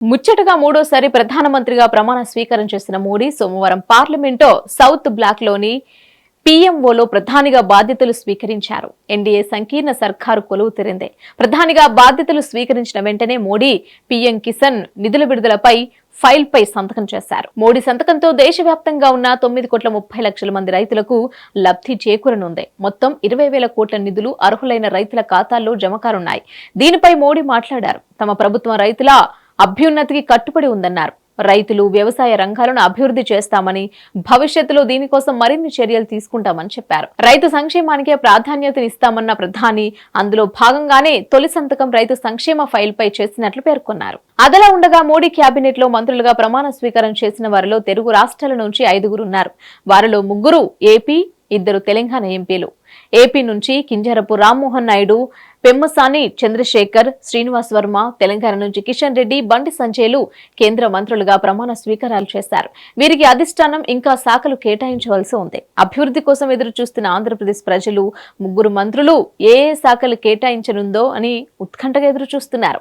ముచ్చటగా మూడోసారి ప్రధానమంత్రిగా ప్రమాణ స్వీకారం చేసిన మోడీ సోమవారం పార్లమెంటో సౌత్ బ్లాక్ లోని పీఎంఓలో ప్రధానిగా బాధ్యతలు స్వీకరించారు. ఎన్డీఏ సంకీర్ణ సర్కారు కొలువు తీరింది. ప్రధానిగా బాధ్యతలు స్వీకరించిన వెంటనే మోడీ పీఎం కిసాన్ నిధుల విడుదలపై ఫైల్ పై సంతకం చేశారు. మోడీ సంతకంతో దేశవ్యాప్తంగా ఉన్న 9,30,00,000 మంది రైతులకు లబ్ధి చేకూరనుంది. మొత్తం 20,000 కోట్ల నిధులు అర్హులైన రైతుల ఖాతాల్లో జమ కానున్నాయి. దీనిపై మోడీ మాట్లాడారు. తమ ప్రభుత్వం రైతుల అభ్యున్నతికి కట్టుబడి ఉందన్నారు. రైతులు వ్యవసాయ రంగాలను అభివృద్ధి చేస్తామని, భవిష్యత్తులో దీనికోసం మరిన్ని చర్యలు తీసుకుంటామని చెప్పారు. రైతు సంక్షేమానికే ప్రాధాన్యతనిస్తామన్న ప్రధాని అందులో భాగంగానే తొలి సంతకం రైతు సంక్షేమ ఫైల్ పై చేసినట్లు పేర్కొన్నారు. అదలా ఉండగా మోడీ క్యాబినెట్ లో మంత్రులుగా ప్రమాణ స్వీకారం చేసిన వారిలో తెలుగు రాష్ట్రాల నుంచి 5గురు ఉన్నారు. వారిలో 3 ఏపీ, 2 తెలంగాణ ఎంపీలు. ఏపీ నుంచి కింజరపు రామ్మోహన్ నాయుడు, పెమ్మసాని చంద్రశేఖర్, శ్రీనివాస్ వర్మ, తెలంగాణ నుంచి కిషన్ రెడ్డి, బండి సంజయ్లు కేంద్ర మంత్రులుగా ప్రమాణ స్వీకారాలు చేశారు. వీరికి అధిష్టానం ఇంకా శాఖలు కేటాయించవలసి ఉంది. అభివృద్ధి కోసం ఎదురు చూస్తున్న ఆంధ్రప్రదేశ్ ప్రజలు 3 మంత్రులు ఏ శాఖలు కేటాయించనుందో అని ఉత్కంఠగా ఎదురు చూస్తున్నారు.